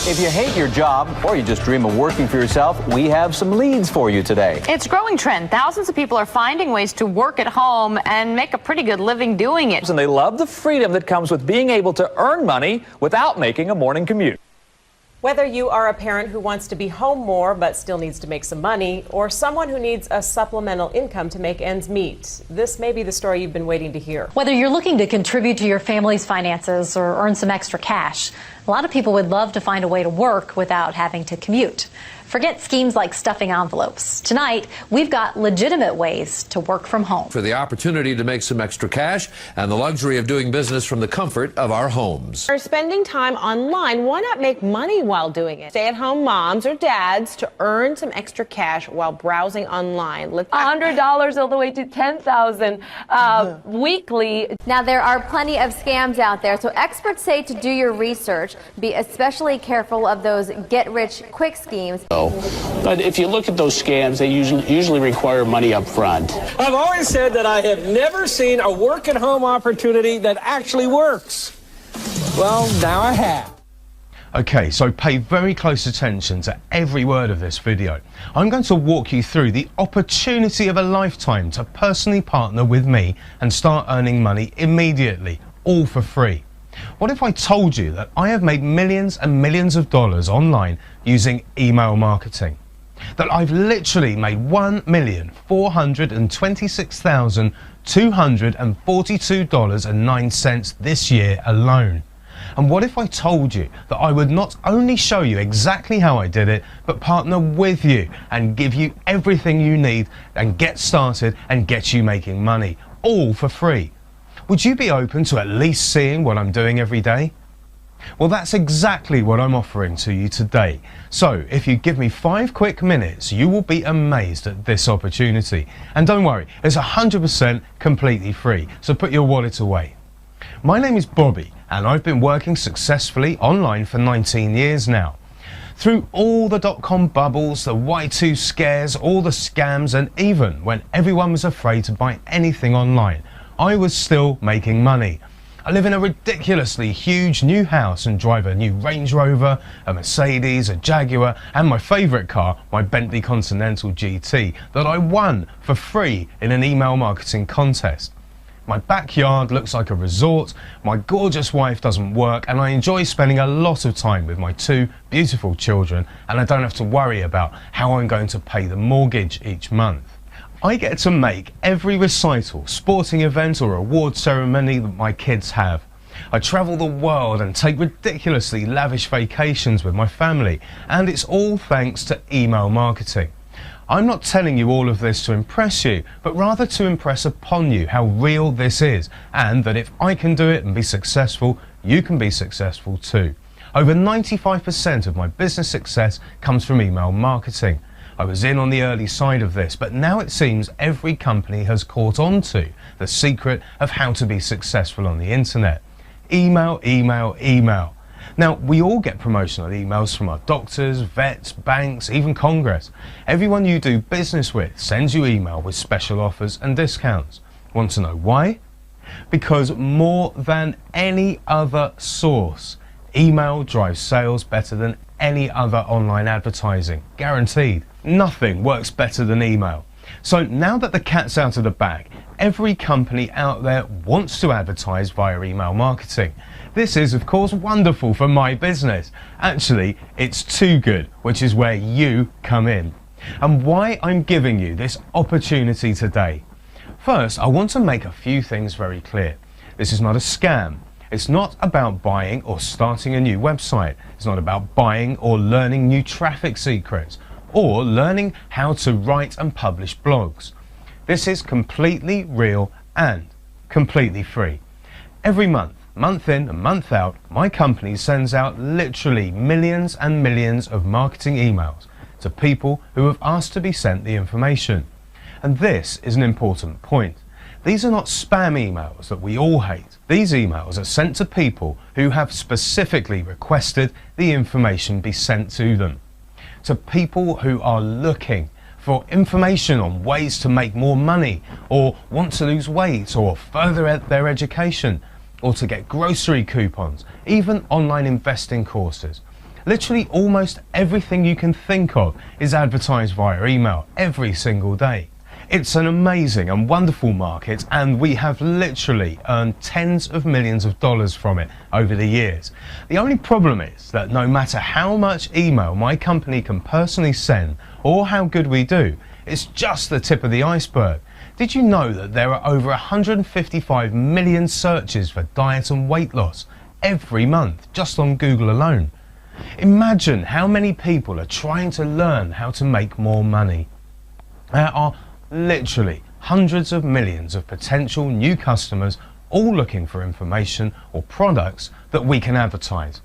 If you hate your job or you just dream of working for yourself, we have some leads for you today. It's a growing trend. Thousands of people are finding ways to work at home and make a pretty good living doing it. And they love the freedom that comes with being able to earn money without making a morning commute. Whether you are a parent who wants to be home more but still needs to make some money, or someone who needs a supplemental income to make ends meet, this may be the story you've been waiting to hear. Whether you're looking to contribute to your family's finances or earn some extra cash, a lot of people would love to find a way to work without having to commute. Forget schemes like stuffing envelopes. Tonight, we've got legitimate ways to work from home. For the opportunity to make some extra cash and the luxury of doing business from the comfort of our homes. Are spending time online, why not make money while doing it? Stay-at-home moms or dads to earn some extra cash while browsing online. $100 all the way to $10,000 weekly. Now, there are plenty of scams out there, so experts say to do your research. Be especially careful of those get-rich-quick schemes. But if you look at those scams, they usually require money up front. I've always said that I have never seen a work-at-home opportunity that actually works. Well, now I have. Okay, so pay very close attention to every word of this video. I'm going to walk you through the opportunity of a lifetime to personally partner with me and start earning money immediately, all for free. What if I told you that I have made millions and millions of dollars online using email marketing? That I've literally made $1,426,242.09 this year alone? And what if I told you that I would not only show you exactly how I did it, but partner with you and give you everything you need and get started and get you making money, all for free? Would you be open to at least seeing what I'm doing every day? Well, that's exactly what I'm offering to you today. So if you give me 5 quick minutes, you will be amazed at this opportunity. And don't worry, it's 100% completely free, so put your wallet away. My name is Bobby, and I've been working successfully online for 19 years now. Through all the dot-com bubbles, the Y2 scares, all the scams, and even when everyone was afraid to buy anything online, I was still making money. I live in a ridiculously huge new house and drive a new Range Rover, a Mercedes, a Jaguar, and my favourite car, my Bentley Continental GT, that I won for free in an email marketing contest. My backyard looks like a resort, my gorgeous wife doesn't work, and I enjoy spending a lot of time with my 2 beautiful children, and I don't have to worry about how I'm going to pay the mortgage each month. I get to make every recital, sporting event or award ceremony that my kids have. I travel the world and take ridiculously lavish vacations with my family, and it's all thanks to email marketing. I'm not telling you all of this to impress you, but rather to impress upon you how real this is, and that if I can do it and be successful, you can be successful too. Over 95% of my business success comes from email marketing. I was in on the early side of this, but now it seems every company has caught on to the secret of how to be successful on the internet. Email, email, email. Now, we all get promotional emails from our doctors, vets, banks, even Congress. Everyone you do business with sends you email with special offers and discounts. Want to know why? Because more than any other source, email drives sales better than any other online advertising, guaranteed. Nothing works better than email. So now that the cat's out of the bag, every company out there wants to advertise via email marketing. This is, of course, wonderful for my business. Actually, it's too good, which is where you come in. And why I'm giving you this opportunity today. First, I want to make a few things very clear. This is not a scam. It's not about buying or starting a new website. It's not about buying or learning new traffic secrets or learning how to write and publish blogs. This is completely real and completely free. Every month, month in and month out, my company sends out literally millions and millions of marketing emails to people who have asked to be sent the information. And this is an important point. These are not spam emails that we all hate. These emails are sent to people who have specifically requested the information be sent to them. To people who are looking for information on ways to make more money, or want to lose weight, or further their education, or to get grocery coupons, even online investing courses. Literally almost everything you can think of is advertised via email every single day. It's an amazing and wonderful market, and we have literally earned tens of millions of dollars from it over the years. The only problem is that no matter how much email my company can personally send or how good we do, it's just the tip of the iceberg. Did you know that there are over 155 million searches for diet and weight loss every month just on Google alone? Imagine how many people are trying to learn how to make more money. There are literally hundreds of millions of potential new customers all looking for information or products that we can advertise.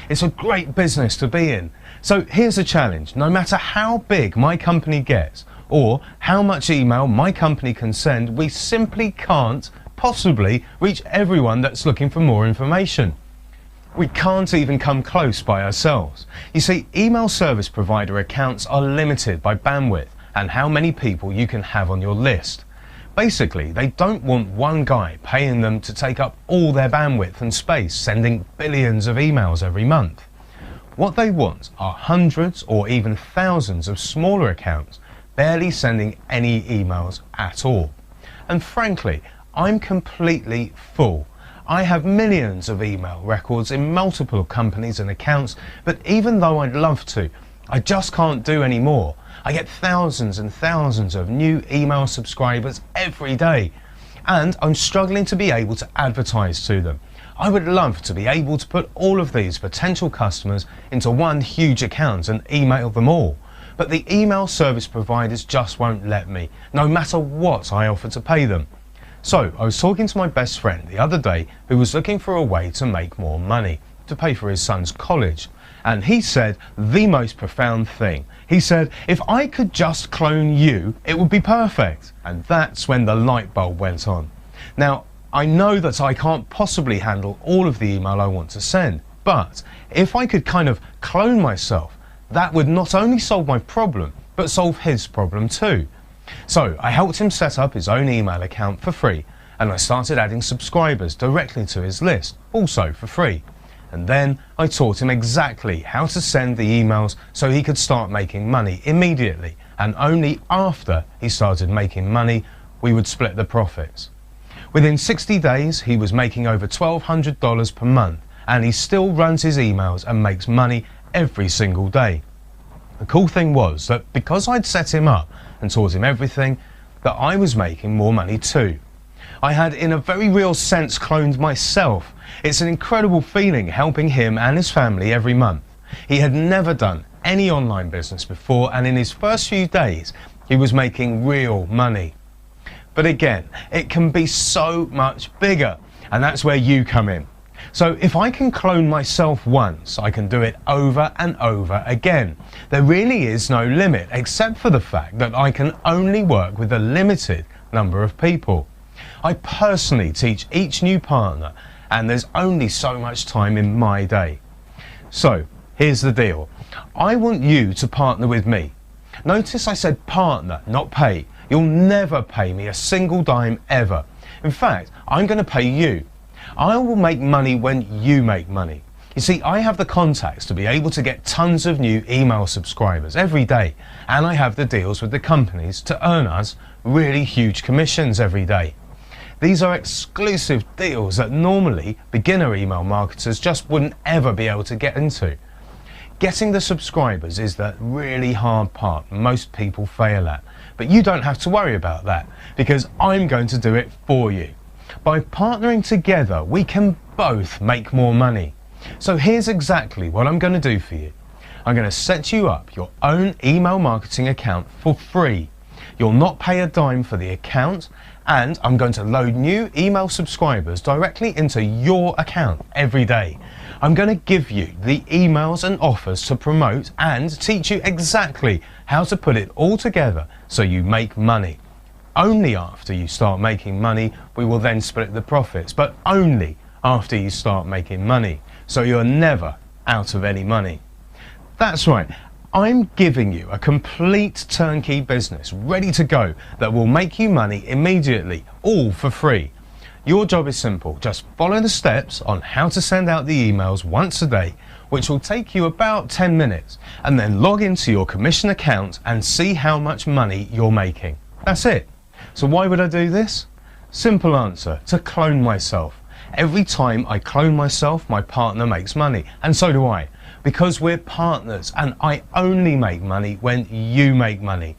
It's a great business to be in. So here's a challenge. No matter how big my company gets or how much email my company can send, we simply can't possibly reach everyone that's looking for more information. We can't even come close by ourselves. You see, email service provider accounts are limited by bandwidth and how many people you can have on your list. Basically, they don't want one guy paying them to take up all their bandwidth and space, sending billions of emails every month. What they want are hundreds or even thousands of smaller accounts, barely sending any emails at all. And frankly, I'm completely full. I have millions of email records in multiple companies and accounts, but even though I'd love to, I just can't do any more. I get thousands and thousands of new email subscribers every day, and I'm struggling to be able to advertise to them. I would love to be able to put all of these potential customers into one huge account and email them all, but the email service providers just won't let me, no matter what I offer to pay them. So I was talking to my best friend the other day who was looking for a way to make more money, to pay for his son's college. And he said the most profound thing. He said, if I could just clone you, it would be perfect. And that's when the light bulb went on. Now, I know that I can't possibly handle all of the email I want to send, but if I could kind of clone myself, that would not only solve my problem, but solve his problem too. So I helped him set up his own email account for free, and I started adding subscribers directly to his list, also for free. And then I taught him exactly how to send the emails so he could start making money immediately, and only after he started making money we would split the profits. Within 60 days he was making over $1,200 per month, and he still runs his emails and makes money every single day. The cool thing was that because I'd set him up and taught him everything, that I was making more money too. I had, in a very real sense, cloned myself. It's an incredible feeling helping him and his family every month. He had never done any online business before, and in his first few days, he was making real money. But again, it can be so much bigger, and that's where you come in. So if I can clone myself once, I can do it over and over again. There really is no limit, except for the fact that I can only work with a limited number of people. I personally teach each new partner, and there's only so much time in my day. So here's the deal. I want you to partner with me. Notice I said partner, not pay. You'll never pay me a single dime ever. In fact, I'm going to pay you. I will make money when you make money. You see, I have the contacts to be able to get tons of new email subscribers every day, and I have the deals with the companies to earn us really huge commissions every day. These are exclusive deals that normally beginner email marketers just wouldn't ever be able to get into. Getting the subscribers is the really hard part most people fail at, but you don't have to worry about that because I'm going to do it for you. By partnering together, we can both make more money. So here's exactly what I'm going to do for you. I'm going to set you up your own email marketing account for free. You'll not pay a dime for the account, and I'm going to load new email subscribers directly into your account every day. I'm going to give you the emails and offers to promote and teach you exactly how to put it all together so you make money. Only after you start making money, we will then split the profits, but only after you start making money, so you're never out of any money. That's right, I'm giving you a complete turnkey business ready to go that will make you money immediately, all for free. Your job is simple. Just follow the steps on how to send out the emails once a day, which will take you about 10 minutes, and then log into your commission account and see how much money you're making. That's it. So why would I do this? Simple answer, to clone myself. Every time I clone myself, my partner makes money, and so do I, because we're partners, and I only make money when you make money.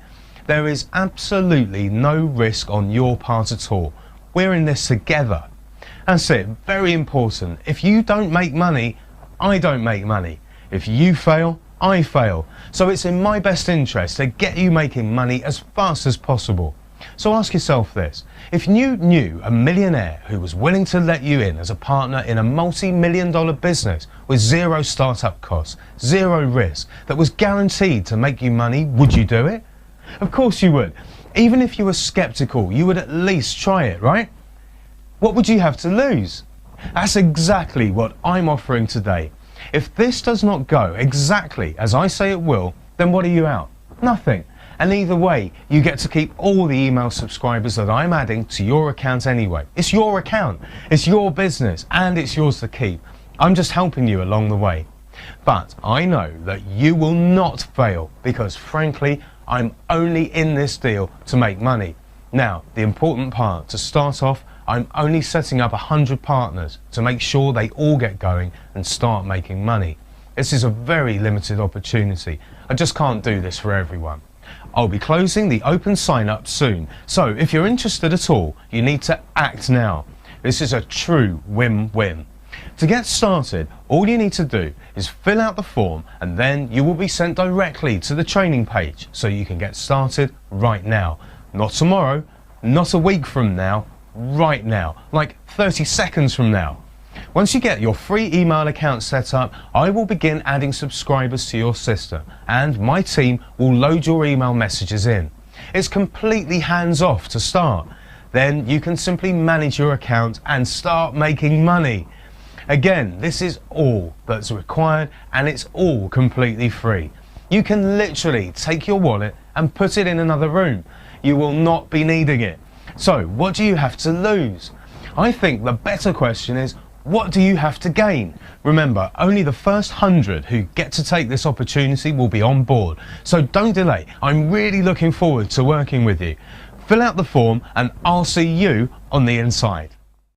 There is absolutely no risk on your part at all. We're in this together. That's it, very important. If you don't make money, I don't make money. If you fail, I fail. So it's in my best interest to get you making money as fast as possible. So ask yourself this, if you knew a millionaire who was willing to let you in as a partner in a multi-million-dollar business with zero startup costs, zero risk, that was guaranteed to make you money, would you do it? Of course you would. Even if you were skeptical, you would at least try it, right? What would you have to lose? That's exactly what I'm offering today. If this does not go exactly as I say it will, then what are you out? Nothing. And either way, you get to keep all the email subscribers that I'm adding to your account anyway. It's your account, it's your business, and it's yours to keep. I'm just helping you along the way. But I know that you will not fail because, frankly, I'm only in this deal to make money. Now, the important part, to start off, I'm only setting up 100 partners to make sure they all get going and start making money. This is a very limited opportunity. I just can't do this for everyone. I'll be closing the open sign-up soon, so if you're interested at all, you need to act now. This is a true win-win. To get started, all you need to do is fill out the form, and then you will be sent directly to the training page so you can get started right now. Not tomorrow, not a week from now, right now, like 30 seconds from now. Once you get your free email account set up, I will begin adding subscribers to your system, and my team will load your email messages in. It's completely hands-off to start. Then you can simply manage your account and start making money. Again, this is all that's required, and it's all completely free. You can literally take your wallet and put it in another room. You will not be needing it. So what do you have to lose? I think the better question is, what do you have to gain? Remember, only the first 100 who get to take this opportunity will be on board. So don't delay. I'm really looking forward to working with you. Fill out the form and I'll see you on the inside.